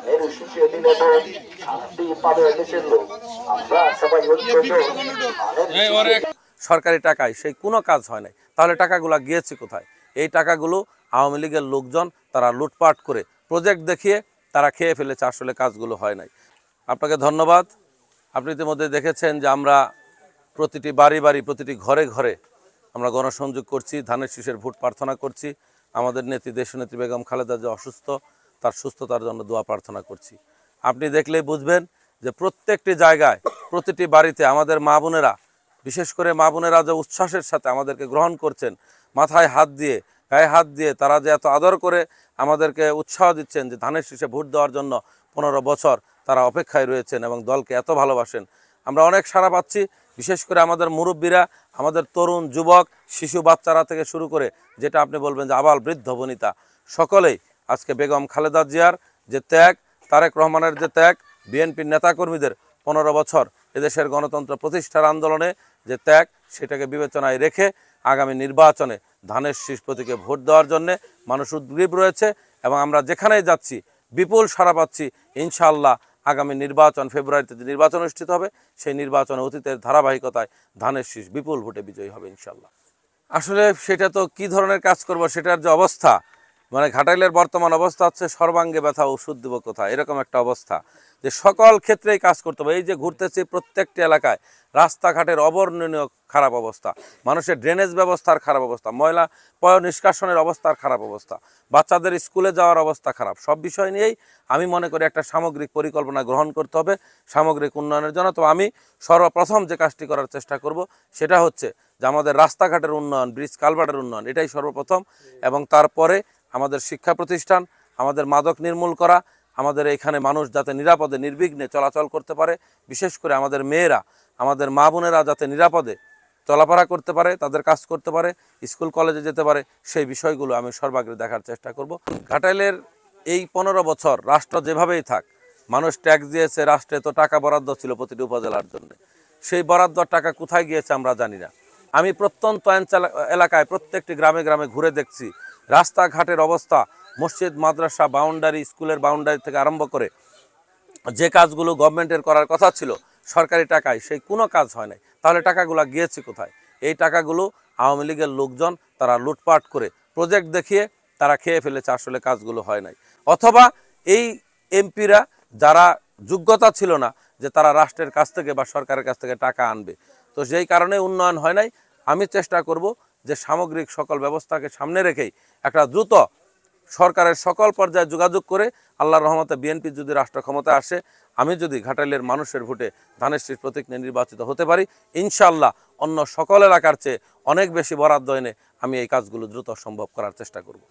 ধানের শীষে দিলে তো শান্তি পাবে দেশের লোক। আমরা সবাই সরকারি টাকায় সেই কোনো কাজ হয় নাই, তাহলে টাকাগুলো গিয়েছে কোথায়? এই টাকাগুলো আওয়ামী লীগের লোকজন তারা লুটপাট করে প্রজেক্ট দেখিয়ে তারা খেয়ে ফেলেছে, আসলে কাজগুলো হয় নাই। আপনাকে ধন্যবাদ। আপনি ইতিমধ্যে দেখেছেন যে আমরা প্রতিটি বাড়ি বাড়ি প্রতিটি ঘরে ঘরে আমরা গণসংযোগ করছি, ধানের শীষের ভোট প্রার্থনা করছি। আমাদের নেত্রী দেশনেত্রী বেগম খালেদা যে অসুস্থ, তার সুস্থতার জন্য দোয়া প্রার্থনা করছি। আপনি দেখলেই বুঝবেন যে প্রত্যেকটি জায়গায় প্রতিটি বাড়িতে আমাদের মা বোনেরা, বিশেষ করে মা বোনেরা যে উচ্ছ্বাসের সাথে আমাদেরকে গ্রহণ করছেন, মাথায় হাত দিয়ে গায়ে হাত দিয়ে তারা যে এত আদর করে আমাদেরকে উৎসাহ দিচ্ছেন যে ধানের শীষে ভোট দেওয়ার জন্য 15 বছর তারা অপেক্ষায় রয়েছেন এবং দলকে এত ভালোবাসেন, আমরা অনেক সাড়া পাচ্ছি। বিশেষ করে আমাদের মুরব্বীরা, আমাদের তরুণ যুবক শিশু বাচ্চারা থেকে শুরু করে যেটা আপনি বলবেন যে আবাল বৃদ্ধ বনিতা, সকলেই আজকে বেগম খালেদা জিয়ার যে ত্যাগ, তারেক রহমানের যে ত্যাগ, বিএনপির নেতাকর্মীদের 15 বছর এদেশের গণতন্ত্র প্রতিষ্ঠার আন্দোলনে যে ত্যাগ, সেটাকে বিবেচনায় রেখে আগামী নির্বাচনে ধানের শীষ প্রতীকে ভোট দেওয়ার জন্যে মানুষ উদ্গ্রীব রয়েছে এবং আমরা যেখানেই যাচ্ছি বিপুল সাড়া পাচ্ছি। ইনশাআল্লাহ আগামী নির্বাচন ফেব্রুয়ারিতে যে নির্বাচন অনুষ্ঠিত হবে, সেই নির্বাচনে অতীতের ধারাবাহিকতায় ধানের শীষ বিপুল ভোটে বিজয়ী হবে ইনশাআল্লাহ। আসলে সেটা তো কি ধরনের কাজ করব, সেটার যে অবস্থা, মানে ঘাটাইলের বর্তমান অবস্থা হচ্ছে সর্বাঙ্গে ব্যথা ওষুধ দেব কোথায়, এরকম একটা অবস্থা যে সকল ক্ষেত্রেই কাজ করতে হবে। এই যে ঘুরতেছি প্রত্যেকটি এলাকায় রাস্তাঘাটের অবর্ণনীয় খারাপ অবস্থা, মানুষের ড্রেনেজ ব্যবস্থার খারাপ অবস্থা, ময়লা পয় নিষ্কাশনের অবস্থার খারাপ অবস্থা, বাচ্চাদের স্কুলে যাওয়ার অবস্থা খারাপ। সব বিষয় নিয়েই আমি মনে করি একটা সামগ্রিক পরিকল্পনা গ্রহণ করতে হবে সামগ্রিক উন্নয়নের জন্য। তো আমি সর্বপ্রথম যে কাজটি করার চেষ্টা করব সেটা হচ্ছে যে আমাদের রাস্তাঘাটের উন্নয়ন, ব্রিজ কালভার্টের উন্নয়ন, এটাই সর্বপ্রথম। এবং তারপরে আমাদের শিক্ষা প্রতিষ্ঠান, আমাদের মাদক নির্মূল করা, আমাদের এখানে মানুষ যাতে নিরাপদে নির্বিঘ্নে চলাচল করতে পারে, বিশেষ করে আমাদের মেয়েরা, আমাদের মা বোনেরা যাতে নিরাপদে চলাফেরা করতে পারে, তাদের কাজ করতে পারে, স্কুল কলেজে যেতে পারে, সেই বিষয়গুলো আমি সর্বাগ্রে দেখার চেষ্টা করব। ঘাটাইলের এই 15 বছর রাষ্ট্র যেভাবেই থাক, মানুষ ট্যাক্স দিয়েছে, রাষ্ট্রে তো টাকা বরাদ্দ ছিল প্রতিটি উপজেলার জন্য, সেই বরাদ্দর টাকা কোথায় গিয়েছে আমরা জানি না। আমি প্রত্যন্ত এলাকায় প্রত্যেকটি গ্রামে গ্রামে ঘুরে দেখছি রাস্তাঘাটের অবস্থা, মসজিদ মাদ্রাসা বাউন্ডারি, স্কুলের বাউন্ডারি থেকে আরম্ভ করে যে কাজগুলো গভর্নমেন্টের করার কথা ছিল সরকারি টাকায়, সেই কোনো কাজ হয় নাই। তাহলে টাকাগুলো গিয়েছে কোথায়? এই টাকাগুলো আওয়ামী লীগের লোকজন তারা লুটপাট করে প্রজেক্ট দেখিয়ে তারা খেয়ে ফেলেছে, আসলে কাজগুলো হয় নাই। অথবা এই এমপিরা যারা যোগ্যতা ছিল না যে তারা রাষ্ট্রের কাছ থেকে বা সরকারের কাছ থেকে টাকা আনবে, তো যেই কারণে উন্নয়ন হয় নাই। আমি চেষ্টা করব যে সামগ্রিক সকল ব্যবস্থাকে সামনে রেখেই একটা দ্রুত সরকারের সকল পর্যায়ে যোগাযোগ করে আল্লাহর রহমতে বিএনপি যদি রাষ্ট্র ক্ষমতায় আসে, আমি যদি ঘাটাইলের মানুষের ভোটে ধানের শীষ প্রতীক নিয়ে নির্বাচিত হতে পারি, ইনশাআল্লাহ অন্য সকল এলাকার চেয়ে অনেক বেশি বরাদ্দ এনে আমি এই কাজগুলো দ্রুত সম্ভব করার চেষ্টা করব।